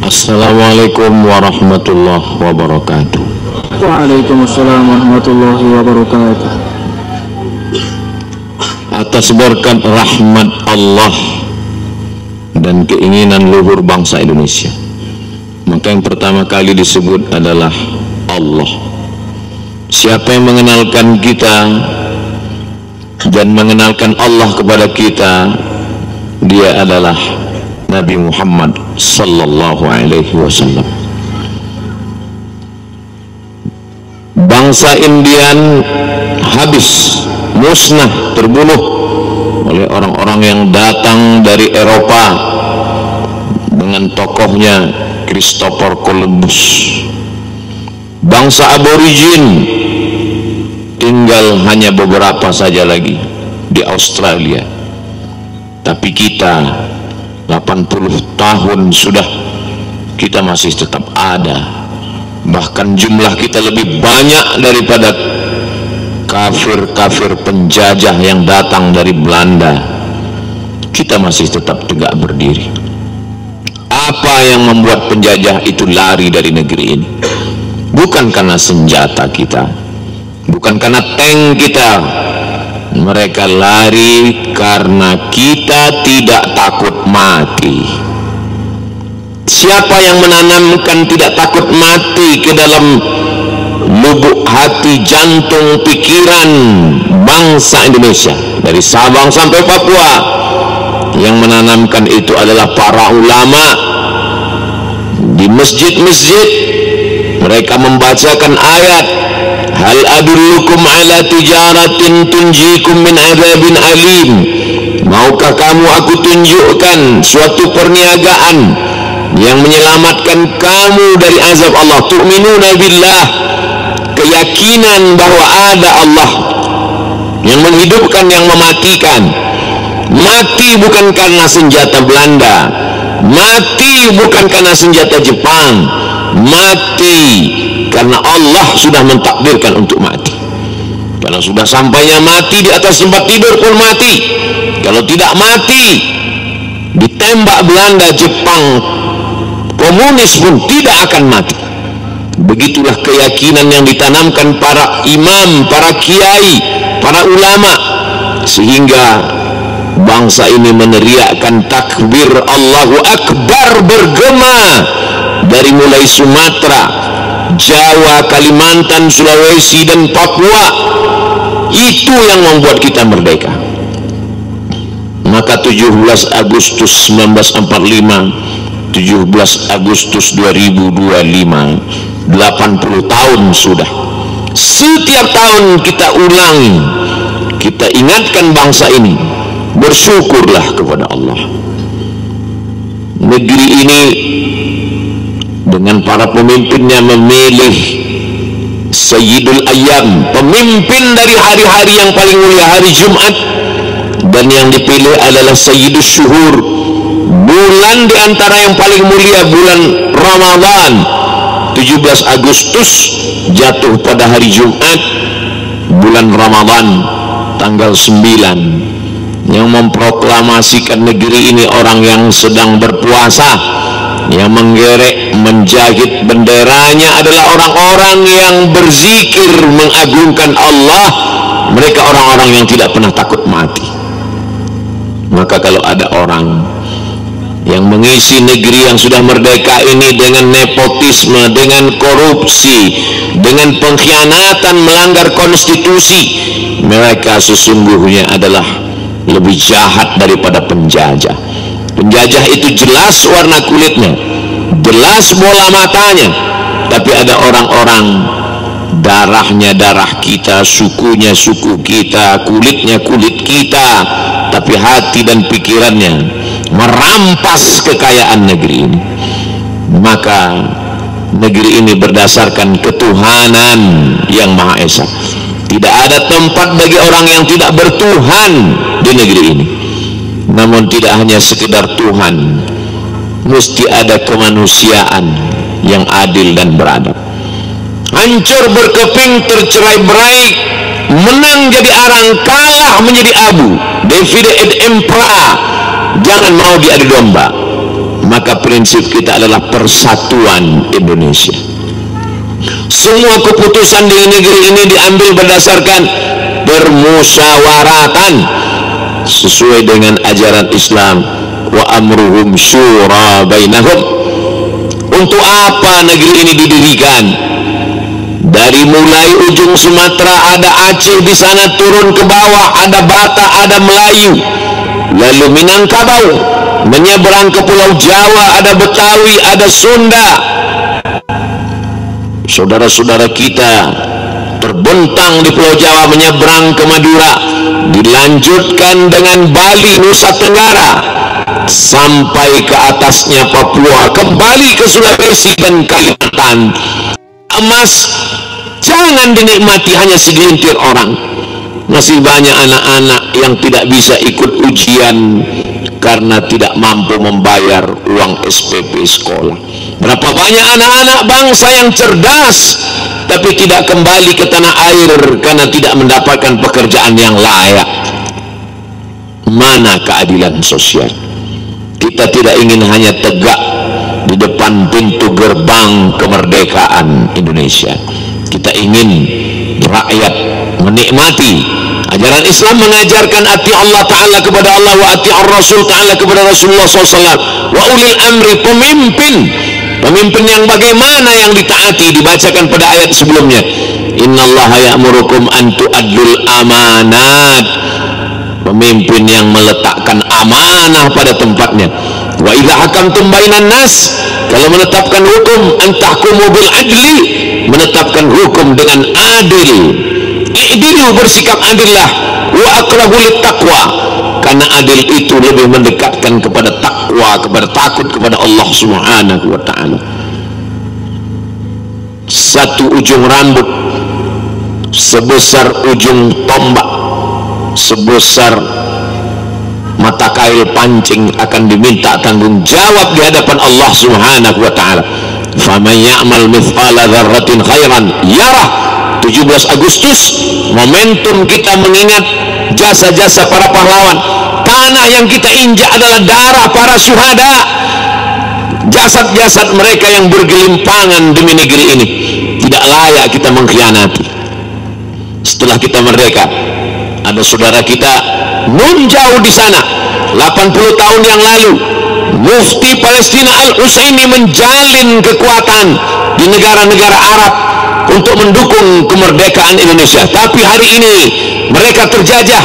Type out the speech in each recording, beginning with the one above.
Assalamualaikum warahmatullahi wabarakatuh. Waalaikumsalam warahmatullahi wabarakatuh. Atas berkat rahmat Allah dan keinginan luhur bangsa Indonesia, maka yang pertama kali disebut adalah Allah. Siapa yang mengenalkan kita dan mengenalkan Allah kepada kita, dia adalah Nabi Muhammad sallallahu alaihi wasallam. Bangsa Indian habis, musnah, terbunuh oleh orang-orang yang datang dari Eropa dengan tokohnya Christopher Columbus. Bangsa aborigin tinggal hanya beberapa saja lagi di Australia. Tapi kita 80 tahun sudah, kita masih tetap ada. Bahkan jumlah kita lebih banyak daripada kafir-kafir penjajah yang datang dari Belanda. Kita masih tetap tegak berdiri. Apa yang membuat penjajah itu lari dari negeri ini? Bukan karena senjata kita, bukan karena tank kita. Mereka lari karena kita tidak takut mati. Siapa yang menanamkan tidak takut mati ke dalam lubuk hati, jantung, pikiran bangsa Indonesia dari Sabang sampai Papua? Yang menanamkan itu adalah para ulama. Di masjid-masjid mereka membacakan ayat, hal adullukum ala tijaratin tunjikum min adzabin alim. Maukah kamu aku tunjukkan suatu perniagaan yang menyelamatkan kamu dari azab Allah? Tu'minuna billah, keyakinan bahwa ada Allah yang menghidupkan, yang mematikan. Mati bukan karena senjata Belanda, mati bukan karena senjata Jepang, mati karena Allah sudah mentakdirkan untuk mati. Kalau sudah sampainya mati di atas tempat tidur pun mati. Kalau tidak mati, ditembak Belanda, Jepang, komunis pun tidak akan mati. Begitulah keyakinan yang ditanamkan para imam, para kiai, para ulama, sehingga bangsa ini meneriakkan takbir Allahu Akbar bergema dari mulai Sumatera, Jawa, Kalimantan, Sulawesi, dan Papua. Itu yang membuat kita merdeka. Maka 17 Agustus 1945, 17 Agustus 2025, 80 tahun sudah. Setiap tahun kita ulangi, kita ingatkan bangsa ini, bersyukurlah kepada Allah. Negeri ini dengan para pemimpinnya memilih Sayyidul Ayyam, pemimpin dari hari-hari yang paling mulia, hari Jumat. Dan yang dipilih adalah Sayyidus Syuhur, bulan diantara yang paling mulia, bulan Ramadan. 17 Agustus jatuh pada hari Jumat, bulan Ramadan, tanggal 9. Yang memproklamasikan negeri ini orang yang sedang berpuasa. Yang menggerek, menjahit benderanya adalah orang-orang yang berzikir, mengagungkan Allah. Mereka orang-orang yang tidak pernah takut mati. Maka kalau ada orang yang mengisi negeri yang sudah merdeka ini dengan nepotisme, dengan korupsi, dengan pengkhianatan, melanggar konstitusi, mereka sesungguhnya adalah lebih jahat daripada penjajah. Penjajah itu jelas warna kulitnya, jelas bola matanya, tapi ada orang-orang darahnya darah kita, sukunya suku kita, kulitnya kulit kita, tapi hati dan pikirannya merampas kekayaan negeri ini. Maka negeri ini berdasarkan ketuhanan yang Maha Esa. Tidak ada tempat bagi orang yang tidak bertuhan di negeri ini. Namun tidak hanya sekedar Tuhan, mesti ada kemanusiaan yang adil dan beradab. Hancur berkeping, tercerai berai, menang jadi arang, kalah menjadi abu, divide et impera. Jangan mau diadu domba. maka prinsip kita adalah persatuan Indonesia. Semua keputusan di negeri ini diambil berdasarkan permusyawaratan sesuai dengan ajaran Islam. Wa amruhum syura bainahum. Untuk apa negeri ini didirikan? Dari mulai ujung Sumatera ada Aceh, di sana turun ke bawah ada Batak, ada Melayu, lalu Minangkabau, menyeberang ke Pulau Jawa ada Betawi, ada Sunda. Saudara-saudara kita terbentang di Pulau Jawa menyeberang ke Madura, dilanjutkan dengan Bali, Nusa Tenggara, sampai ke atasnya Papua, kembali ke Sulawesi dan Kalimantan. Emas jangan dinikmati hanya segelintir orang. Masih banyak anak-anak yang tidak bisa ikut ujian karena tidak mampu membayar uang SPP sekolah. Berapa banyak anak-anak bangsa yang cerdas tapi tidak kembali ke tanah air karena tidak mendapatkan pekerjaan yang layak. Mana keadilan sosial? Kita tidak ingin hanya tegak di depan pintu gerbang kemerdekaan Indonesia. Kita ingin rakyat menikmati. Ajaran Islam mengajarkan ati Allah Ta'ala kepada Allah, wa ati Rasul Ta'ala kepada Rasulullah SAW, wa ulil amri, pemimpin yang bagaimana yang ditaati. Dibacakan pada ayat sebelumnya, innallaha ya'murukum an tu'addul amanat, pemimpin yang meletakkan amanah pada tempatnya. Wa idza hakamtum bainan nas, kalau menetapkan hukum, antahkumu bil adli, menetapkan hukum dengan adil. I'dilu, bersikap adillah. Wa aqrabu lit taqwa, karena adil itu lebih mendekatkan kepada takwa, kepada takut kepada Allah Subhanahu wa taala. Satu ujung rambut sebesar ujung tombak, sebesar mata kail pancing akan diminta tanggung jawab di hadapan Allah Subhanahu wa taala. Faman ya'mal mithqala dzarratin khairan yarah. 17 Agustus momentum kita mengingat jasa-jasa para pahlawan. Tanah yang kita injak adalah darah para syuhada, jasad-jasad mereka yang bergelimpangan demi negeri ini. Tidak layak kita mengkhianati. Setelah kita merdeka, ada saudara kita nun jauh di sana, 80 tahun yang lalu, Mufti Palestina Al-Husaini menjalin kekuatan di negara-negara Arab untuk mendukung kemerdekaan Indonesia. Tapi hari ini mereka terjajah,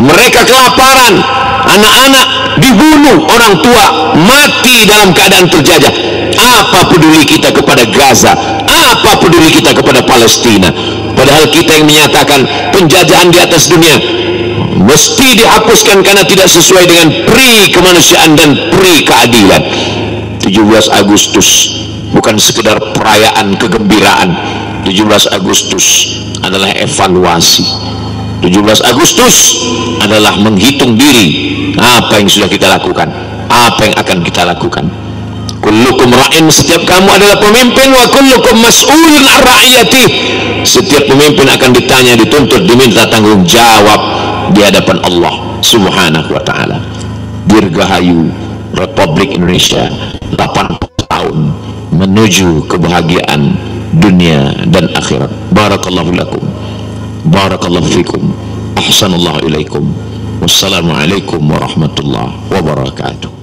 mereka kelaparan, anak-anak dibunuh, orang tua mati dalam keadaan terjajah. Apa peduli kita kepada Gaza? Apa peduli kita kepada Palestina? Padahal kita yang menyatakan penjajahan di atas dunia mesti dihapuskan karena tidak sesuai dengan pri kemanusiaan dan pri keadilan. 17 Agustus bukan sekedar perayaan kegembiraan. 17 Agustus adalah evaluasi. 17 Agustus adalah menghitung diri, apa yang sudah kita lakukan, apa yang akan kita lakukan. Kullukum ra'in, setiap kamu adalah pemimpin, wa kullukum mas'ulun an ra'iyatih, setiap pemimpin akan ditanya, dituntut, diminta tanggung jawab di hadapan Allah Subhanahu wa taala. Dirgahayu Republik Indonesia 80 tahun menuju kebahagiaan dunia dan akhirat. Barakallahu lakum, barakallahu fikum, ahsanallahu ilaikum, wassalamualaikum warahmatullahi wabarakatuh.